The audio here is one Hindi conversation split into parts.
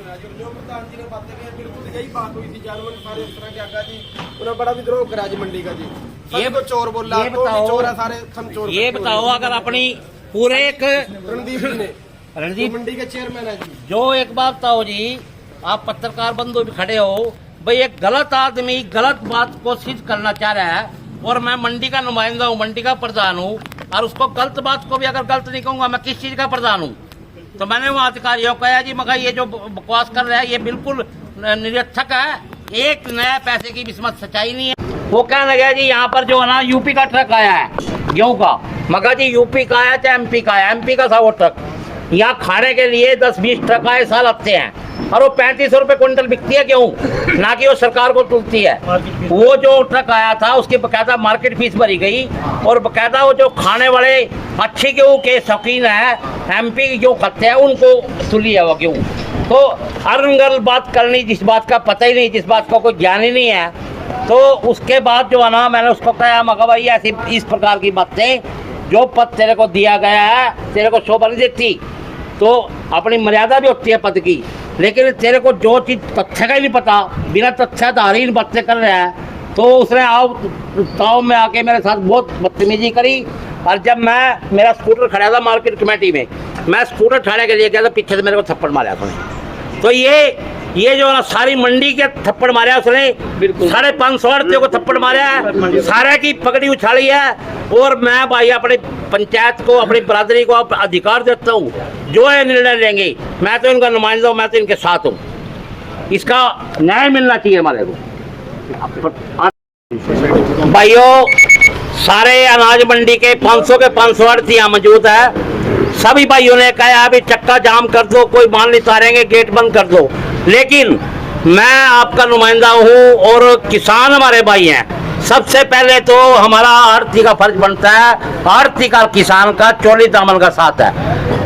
जो प्रधान जी ने बातें की बिल्कुल यही बात हुई थी। जानवर सारे इस तरह के आगा जी उन्होंने बड़ा विद्रोह करा जी मंडी का जी। ये चोर बोला, ये बताओ, चोर है सारे, हम चोर। ये बताओ अगर अपनी पूरे एक रणदीप जी ने, रणदीप मंडी के चेयरमैन है जी। जो एक बात बताओ जी, आप पत्रकार बंधु भी खड़े हो भाई, एक गलत आदमी गलत बात को सिद्ध करना चाह रहा है और मैं मंडी का नुमाइंदा हूँ, मंडी का प्रधान हूँ, और उसको गलत बात को भी अगर गलत नहीं कहूंगा मैं किस चीज का प्रधान हूँ। तो मैंने वहाँ अधिकारियों को कहा जी मगर ये जो बकवास कर रहा है ये बिल्कुल निरर्थक है, एक नया पैसे की भी इसमें सच्चाई नहीं है। वो कहने लगा जी यहाँ पर जो है ना यूपी का ट्रक आया है गेहूँ का, मगर जी यूपी का आया चाहे एमपी का आया, एमपी का था वो ट्रक, यहाँ खाने के लिए 10-20 ट्रक आए साल आते हैं और वो 3500 रुपए क्विंटल बिकती है गेहूँ, ना कि वो सरकार को तुलती है। वो जो ट्रक आया था उसकी बकायदा मार्केट फीस भरी गई और बकायदा वो जो खाने वाले अच्छी गेहूँ के शौकीन है, एमपी की जो खाते हैं उनको तुली है वो गेहूँ। तो अरंगल बात करनी जिस बात का पता ही नहीं, जिस बात का कोई ज्ञान ही नहीं है, तो उसके बाद जो है ना मैंने उसको कहा मगर भाई ऐसी इस प्रकार की बातें, जो पद तेरे को दिया गया है तेरे को शोभा नहीं देती, तो अपनी मर्यादा भी होती है पद की, लेकिन तेरे को जो चीज़ तथ्य का ही नहीं पता, बिना तथ्याधारीन बातें कर रहा है, तो उसने ताव में आके मेरे साथ बहुत बदतमीजी करी। और जब मेरा स्कूटर खड़ा था मार्केट कमेटी में, मैं स्कूटर ठाने के लिए गया था, पीछे से मेरे को थप्पड़ मारा उसने। तो ये जो ना सारी मंडी के थप्पड़ मारा उसने, 550 औरतों को थप्पड़ मारा है, सारे की पगड़ी उछाली है। और मैं भाई अपनी पंचायत को, अपनी बरादरी को अधिकार देता हूँ, जो है निर्णय लेंगे, मैं तो इनका नुमाइंदा हूँ, मैं तो इनके साथ हूँ, इसका न्याय मिलना चाहिए हमारे को। भाइयों सारे अनाज मंडी के 500 के 500 आड़ती यहाँ मौजूद है। सभी भाइयों ने कहा अभी चक्का जाम कर दो, कोई माल नहीं उतारेंगे, गेट बंद कर दो, लेकिन मैं आपका नुमाइंदा हूँ और किसान हमारे भाई हैं। सबसे पहले तो हमारा आड़ती का फर्ज बनता है, आड़ती का किसान का चोली दामन का साथ है।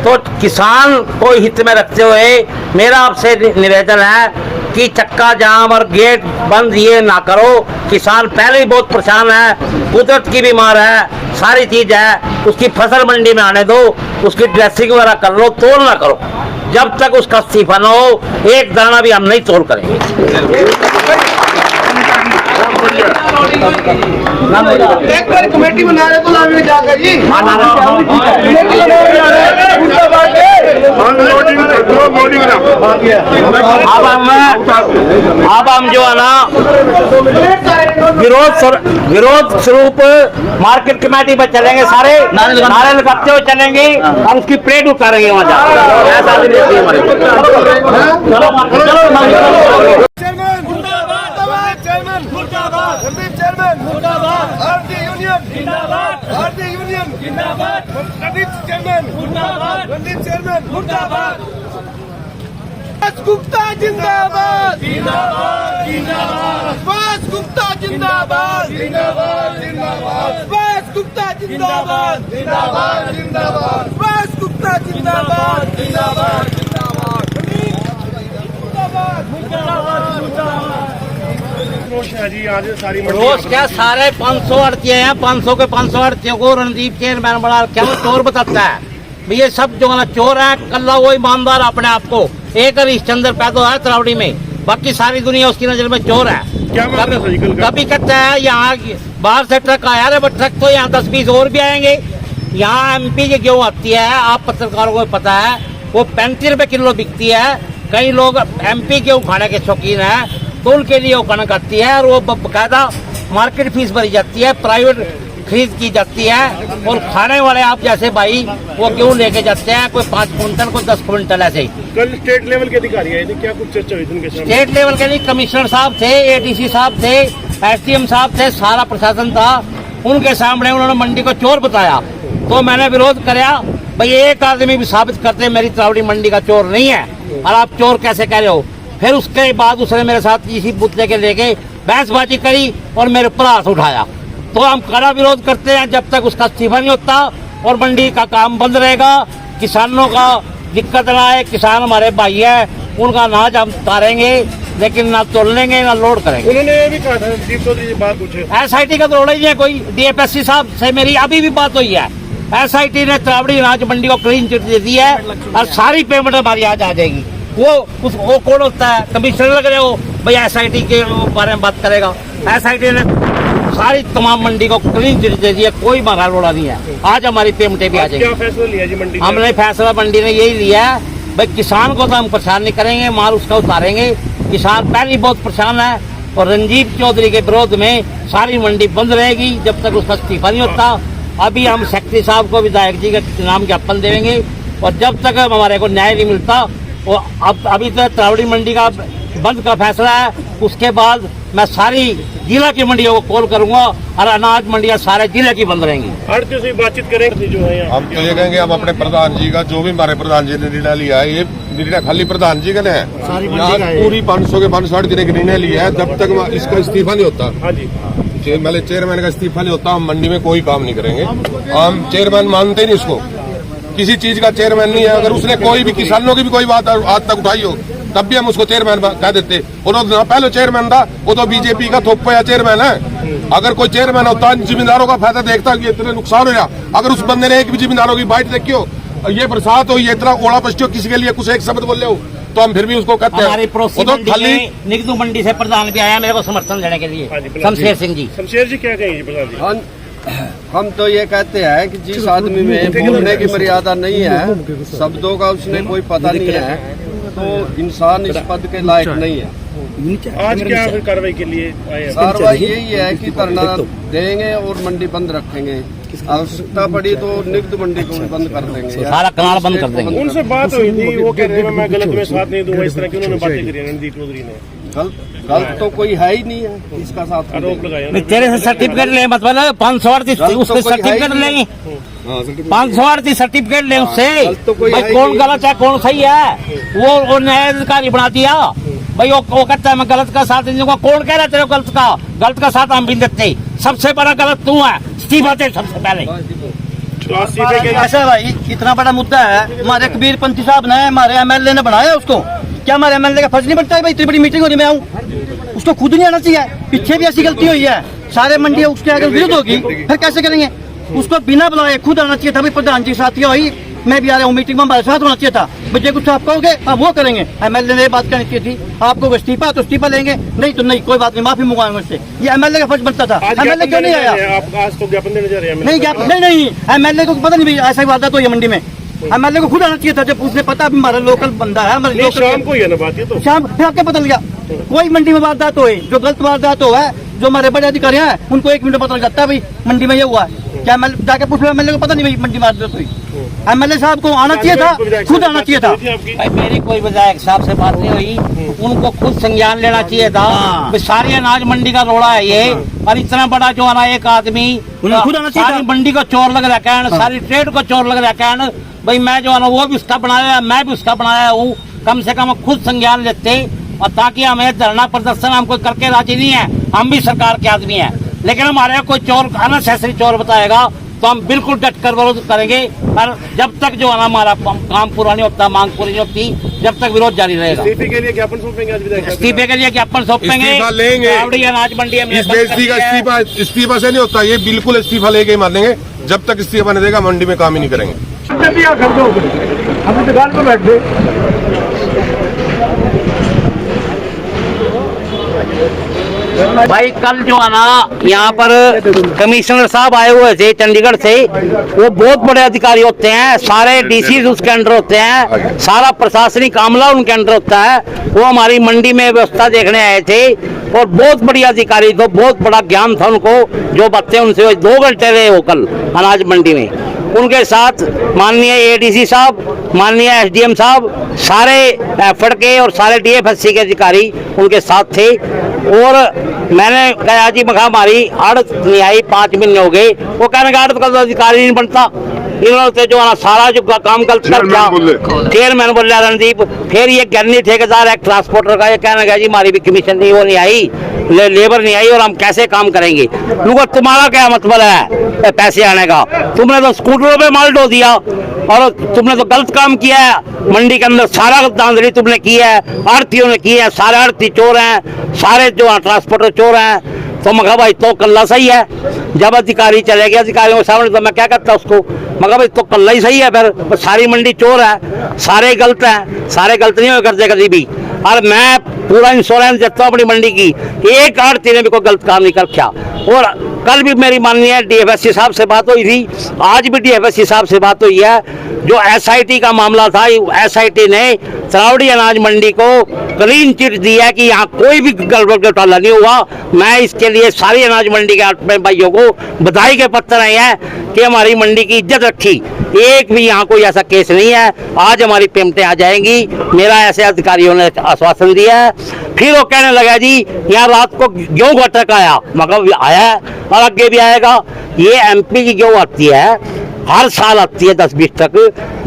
तो किसान को हित में रखते हुए मेरा आपसे निवेदन है कि चक्का जाम और गेट बंद ये ना करो। किसान पहले ही बहुत परेशान है, कुदरत की बीमार है, सारी चीज है, उसकी फसल मंडी में आने दो, उसकी ड्रेसिंग वगैरह कर लो, तोल ना करो। जब तक उसका इस्तीफा न हो एक दाना भी हम नहीं तोल करेंगे। एक बार कमेटी बना रहे तो लाभ में जाकर जी अब हम जो है ना विरोध स्वरूप मार्केट कमेटी पर चलेंगे, सारे नारे लगाते हुए चलेंगे और उसकी प्लेट उतारेंगे वहाँ जाकर। ऐसा रणदीप चेयरमैन मुर्दाबाद, भारतीय यूनियन जिंदाबाद, भारतीय यूनियन जिंदाबाद, रणदीप चेयरमैन मुर्दाबाद, रणदीप चेयरमैन मुर्दाबाद, गुप्ता जिंदाबाद, जिंदाबाद जिंदाबाद, गुप्ता जिंदाबाद, जिंदाबाद जिंदाबाद, गुप्ता जिंदाबाद, जिंदाबाद जिंदाबाद, गुप्ता जिंदाबाद, जिंदाबाद जिंदाबाद, रोज क्या सारे 500 अड़तियाँ हैं, 500 के 500 अड़तियों को रणदीप चेयरमैन बड़ा क्या वो चोर बताता है। ये सब जो है ना चोर है, कल्ला वो ईमानदार अपने आप को, एक हरिश्चंद्र पैदा है तरावड़ी में, बाकी सारी दुनिया उसकी नजर में चोर है। कभी कहता है यहाँ बाहर से ट्रक आया है, ट्रक तो यहाँ 10-20 और भी आएंगे। यहाँ एमपी की गेहूँ आती है, आप पत्रकारों को पता है, वो 35 रुपए किलो बिकती है। कई लोग एमपी गेहूँ खाने के शौकीन है, तो उनके लिए वो कणक आती है और वो बाकायदा मार्केट फीस भरी जाती है, प्राइवेट खरीद की जाती है। और खाने वाले आप जैसे भाई वो गेहूँ लेके जाते हैं, कोई 5 कुंटल, कोई 10 कुंटल ऐसे ही। कल स्टेट लेवल के अधिकारी आए थे, क्या कुछ चर्चा हुई थी उनके साथ? स्टेट लेवल के लिए कमिश्नर साहब थे, एडीसी साहब थे, एसडीएम साहब थे, सारा प्रशासन था। उनके सामने उन्होंने मंडी को चोर बताया, तो मैंने विरोध कराया, भाई एक आदमी भी साबित करते मेरी तरावड़ी मंडी का चोर नहीं है और आप चोर कैसे कह रहे हो। फिर उसके बाद उसने मेरे साथ इसी मुद्दे के लेके बहसबाजी करी और मेरे ऊपर हाथ उठाया। तो हम कड़ा विरोध करते हैं जब तक उसका इस्तीफा नहीं होता और मंडी का काम बंद रहेगा। किसानों का दिक्कत ना है, किसान हमारे भाई है, उनका अनाज हम उतारेंगे, लेकिन ना तोल लेंगे ना लोड करेंगे। उन्होंने ये भी कहा था दीप चौधरी जी बात पूछे, SIT का तो ही है, कोई DFSC साहब से मेरी अभी भी बात हुई है। SIT ने तरावड़ी अनाज मंडी को क्लीन चिट दे दी है और सारी पेमेंट हमारी आज आ जाएगी। वो कौन होता है? कमिश्नर लग रहे हो भाई, SIT के बारे में बात करेगा। SIT ने सारी तमाम मंडी को क्लीन चिट दे दिया, कोई मारा रोड़ा नहीं है। आज हमारी पेमेंटें भी आ जाएगी। क्या फैसला लिया जी मंडी में? हमने फैसला मंडी ने यही लिया है भाई, किसान को तो हम परेशान नहीं करेंगे, माल उसका उतारेंगे। किसान पहले ही बहुत परेशान है और रणजीत चौधरी के विरोध में सारी मंडी बंद रहेगी जब तक उसका इस्तीफा नहीं होता। अभी हम सेक्रेटरी साहब को विधायक जी के नाम ज्ञापन देंगे और जब तक हमारे को न्याय नहीं मिलता, वो अब अभी तो त्रावड़ी मंडी का बंद का फैसला है, उसके बाद मैं सारी जिला की मंडियों को कॉल करूंगा और अनाज मंडियां सारे जिले की बंद रहेंगी। आड़तियों से बातचीत करेंगे जो है यहाँ। हम तो ये कहेंगे, हम अपने प्रधान जी का, जो भी हमारे प्रधान जी ने निर्णय लिया है, ये निर्णय खाली प्रधान जी का नहीं है, यहाँ पूरी 500 के 560 दिन का निर्णय लिया है। जब तक इसका इस्तीफा नहीं होता, हाँ जी, चेयरमैन का इस्तीफा नहीं होता, हम मंडी में कोई काम नहीं करेंगे। हम चेयरमैन मानते नहीं उसको, किसी चीज का चेयरमैन नहीं है। अगर उसने कोई भी किसानों की भी कोई बात आज तक उठाई हो, तब भी हम उसको चेयरमैन कह देते। और पहले चेयरमैन था, वो तो बीजेपी का थोपया चेयरमैन है। अगर कोई चेयरमैन होता, जिम्मेदारों का फायदा देखता कि इतने नुकसान हो रहा, अगर उस बंदे ने एक भी जिम्मेदारों की बाइट देखी हो, ये बरसात हो, ये इतना ओला पश्चिम किसी के लिए कुछ एक शब्द बोल रहे हो, तो हम फिर भी उसको कहते हैं। हमारी पड़ोसी मंडी में निगदू मंडी से प्रधान भी आया मेरे को समर्थन देने के लिए, शमशेर सिंह जी। शमशेर जी क्या कहेंगे प्रधान जी? हम तो ये कहते हैं कि जिस आदमी में बोलने की मर्यादा नहीं है, शब्दों का उसने कोई पता नहीं है, तो इंसान इस पद के लायक नहीं है। आज क्या कार्रवाई के लिए आए हैं? कार्रवाई यही है कि धरना देंगे और मंडी बंद रखेंगे। आवश्यकता पड़ी तो निगद मंडी को बंद कर देंगे, सारा कनाल बंद कर देंगे। उनसे बात हुई थी, वो कह रहे हैं मैं गलत में साथ नहीं दूंगा, इस तरह की उन्होंने बातें करी रणजीत चौधरी ने। गलत तो कोई है ही नहीं है, इसका साथ आरोप लगाया नहीं, तेरे से सर्टिफिकेट ले, मतलब 538 उससे सर्टिफिकेट लेंगे, 538 सर्टिफिकेट ले उससे भाई, कौन गलत है कौन सही है, वो न्याय अधिकारी बना दिया भाई। वो कहता है मैं गलत का साथ नहीं दूंगा। कौन कह रहा है तेरे को गलत का साथ हम भी देते? सबसे बड़ा गलत तू है, इस्तीफा दे सबसे पहले। ऐसा भाई, इतना बड़ा मुद्दा है, हमारे कबीरपंथी साहब ने, हमारे MLA ने बनाया उसको। क्या हमारे MLA का फर्ज नहीं बनता है भाई, इतनी बड़ी मीटिंग हो रही मैं आऊँ? उसको खुद नहीं आना चाहिए। पीछे भी ऐसी गलती हुई है, सारे मंडी उसके आगे विरोध होगी, फिर कैसे करेंगे? उसको बिना बुलाए खुद आना चाहिए था भाई। प्रधान जी साथ हुई, मैं भी आ रहा हूँ मीटिंग में, हमारे साथ होना चाहिए था। मुझे कुछ आप कहोगे, आप वो करेंगे। MLA ने बात करनी चाहिए थी, आपको इस्तीफा तो इस्तीफा लेंगे, नहीं तो नहीं, कोई बात नहीं, माफी मंगवाएंगे उससे। ये MLA का फर्ज बनता था। MLA क्यों नहीं आया? आज तो ज्ञापन देने जा रहे हैं। नहीं ज्ञापन नहीं, MLA को पता नहीं भाई ऐसा वारदात हुई है मंडी में। MLA को खुद आना चाहिए था, जब उसने पता भी हमारा लोकल बंदा है, हमारे लोकल। शाम को ही है ना बात, ये तो शाम फिर आपको पता लगा। कोई मंडी में वारदात हो, जो गलत वारदात हो है, जो हमारे बड़े अधिकारी हैं उनको 1 मिनट में पता लग जाता है भाई मंडी में ये हुआ है। क्या जाके पूछ लो MLA को, पता नहीं भाई मंडी में वारदात हुई। MLA साहब को आना चाहिए था, खुद आना चाहिए था भाई। मेरी कोई विधायक साहब से बात नहीं हुई, उनको खुद संज्ञान लेना चाहिए था। सारी अनाज मंडी का रोड़ा है ये, और इतना बड़ा जो है ना एक आदमी खुद आना चाहिए, सारी मंडी को चोर लग रखा है, सारी ट्रेड को चोर लग रखा है भाई। मैं जो है ना वो भी उसका बनाया, मैं भी उसका बनाया हूँ। कम से कम खुद संज्ञान लेते, और ताकि हमें धरना प्रदर्शन हम कोई करके राजी नहीं है, हम भी सरकार के आदमी हैं, लेकिन हमारे कोई चोर अननेसेसरी चोर बताएगा तो हम बिल्कुल डट कर विरोध करेंगे। और जब तक जो है ना हमारा काम पूरा नहीं होता, मांग पूरी नहीं होती, जब तक विरोध जारी रहेगा। इस्तीफे के लिए ज्ञापन सौंपेंगे आज विधायक? इस्तीफे के लिए ज्ञापन सौंपेंगे, लेंगे। अनाज मंडी इस बेइज्जती का इस्तीफा से नहीं होता, ये बिल्कुल इस्तीफा लेके ही मानेंगे। जब तक इस्तीफा नहीं देगा मंडी में काम ही नहीं करेंगे। हम दुकान पर बैठे भाई, कल जो है ना यहाँ पर कमिश्नर साहब आए हुए थे चंडीगढ़ से। वो बहुत बड़े अधिकारी होते हैं, सारे डीसी उसके अंडर होते हैं, सारा प्रशासनिक अमला उनके अंडर होता है। वो हमारी मंडी में व्यवस्था देखने आए थे और बहुत बड़ी अधिकारी थे, बहुत बड़ा ज्ञान था उनको। जो बातें उनसे 2 घंटे रहे हो कल अनाज मंडी में। उनके साथ माननीय ADC साहब, माननीय SDM साहब, सारे एफड के और सारे DFSC के अधिकारी उनके साथ थे। और मैंने कहा जी मखा हमारी आड़त नहीं आई, 5 महीने हो गए। वो कहने का आड़त का तो अधिकारी नहीं बनता, इन्होंने जो है सारा जो काम गलत कर दिया। चेयरमैन बोल रहा रणदीप, फिर ये गन्नी ठेकेदार है ट्रांसपोर्टर का, ये कहने का जी हमारी भी कमीशन नहीं, वो नहीं आई, लेबर नहीं आई, और हम कैसे काम करेंगे? तुम्हारा क्या मतलब है पैसे आने का? तुमने तो स्कूटरों पे माल ढो दिया, और तुमने तो गलत काम किया है। मंडी के अंदर सारा धांधली तुमने की है, आड़तियों ने की है, सारे आड़ती चोर हैं, सारे जो ट्रांसपोर्टर चोर हैं। तो मैं कहा भाई तो कल्ला सही है। जब अधिकारी चले गए अधिकारियों के सामने तो मैं क्या करता उसको, मैं कहा भाई तो कल्ला ही सही है, फिर सारी मंडी चोर है, सारे गलत हैं, सारे गलत नहीं हो करते कभी भी। और मैं पूरा इंश्योरेंस देता हूँ अपनी मंडी की, एक आड़ती ने भी कोई गलत काम नहीं कर किया। और कल भी मेरी माननीय डीएफएससी साहब से बात हुई थी, आज भी डीएफएससी साहब से बात हुई है। जो एसआईटी का मामला था, एसआईटी ने तरावड़ी अनाज मंडी को क्लीन चिट दी है कि यहाँ कोई भी गड़बड़ घोटाला नहीं हुआ। मैं इसके लिए सारी अनाज मंडी के आठ भाइयों को बधाई के पत्र आए हैं कि हमारी मंडी की इज्जत रखी, एक भी यहाँ कोई ऐसा केस नहीं है। आज हमारी पेमेंटें आ जाएंगी, मेरा ऐसे अधिकारियों ने आश्वासन दिया है। फिर वो कहने लगा जी यहाँ रात को गेहूं घटक आया, मगर आया है और आगे भी आएगा। ये एमपी की गेहूं आती है, हर साल आती है 10-20 तक।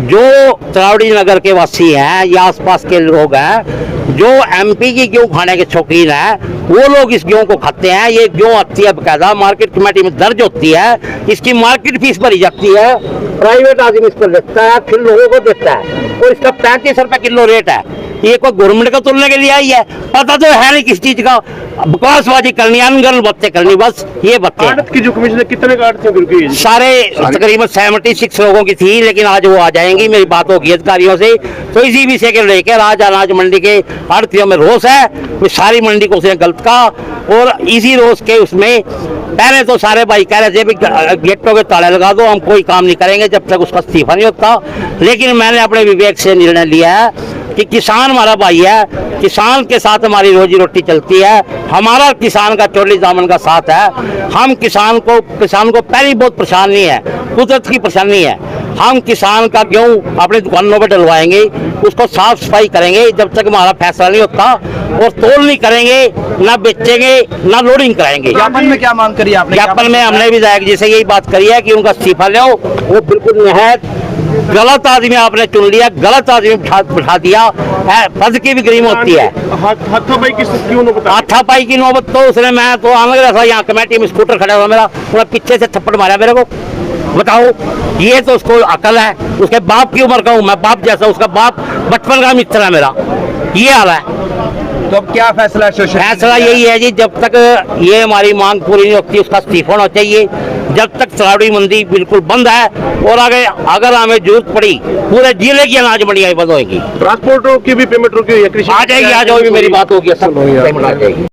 जो तरावड़ी नगर के वासी हैं या आसपास के लोग हैं जो एमपी की गेहूं खाने के शौकीन हैं, वो लोग इस गेहूं को खाते हैं। ये गेहूं आती है बकायदा, मार्केट कमेटी में दर्ज होती है, इसकी मार्केट फीस भरी जाती है, प्राइवेट आदमी इसको लेता है, फिर लोगों को देता है और इसका 35 रुपए किलो रेट है। ये कोई गवर्नमेंट को तुलने के लिए आई है? पता तो है नहीं किस चीज का, बकवासबाजी करनी, अनगढ़ बातें करनी, बस ये बातें। आड़त की जो कमीशन है कितने का आड़त है? सारे तकरीबन 76 लोगों की थी, लेकिन आज वो आ जाएंगी। मेरी बात होगी अधिकारियों से, तो इसी विषय के लेकर आज अनाज मंडी के आड़तियों में रोष है। वो सारी मंडी को उसने गलत कहा और इसी रोष के उसमें पहले तो सारे भाई कह रहे थे भी गेटों के ताले लगा दो, हम कोई काम नहीं करेंगे जब तक उसका इस्तीफा नहीं होता। लेकिन मैंने अपने विवेक से निर्णय लिया है कि किसान हमारा भाई है, किसान के साथ हमारी रोजी रोटी चलती है, हमारा किसान का चोली दामन का साथ है। हम किसान को पहली बहुत परेशानी है, कुदरत की परेशानी है। हम किसान का गेहूं अपनी दुकानों पर डलवाएंगे, उसको साफ सफाई करेंगे जब तक हमारा फैसला नहीं होता, और तोल नहीं करेंगे, ना बेचेंगे, ना लोडिंग कराएंगे। ज्ञापन में क्या मांग करी आपने? ज्ञापन में हमने विधायक जी से यही बात करी है कि उनका इस्तीफा लो। वो बिल्कुल निहायत गलत आदमी आपने चुन लिया, गलत आदमी बिठा दिया। पद की भी ग्रीम होती है, हाथापाई की नौबत तो उसने, मैं तो आने रहा था यहाँ कमेटी में, स्कूटर खड़ा हुआ मेरा, पूरा पीछे से थप्पड़ मारा मेरे को। बताओ, ये तो उसको अकल है? उसके बाप की उम्र का हूँ मैं, बाप जैसा, उसका बाप बचपन का मित्र है मेरा। ये हाल है। तो अब क्या फैसला? फैसला यही है जी, जब तक ये हमारी मांग पूरी नहीं होती उसका इस्तीफा होना चाहिए। जब तक तरावड़ी मंडी बिल्कुल बंद है और आगे अगर हमें जरूरत पड़ी पूरे जिले की अनाज मंडियां बंद होगी। ट्रांसपोर्टरों की भी पेमेंट रुकी हुई है, आ जाएगी, आ जाओगी, मेरी बात होगी, सब पेमेंट आ जाएगी।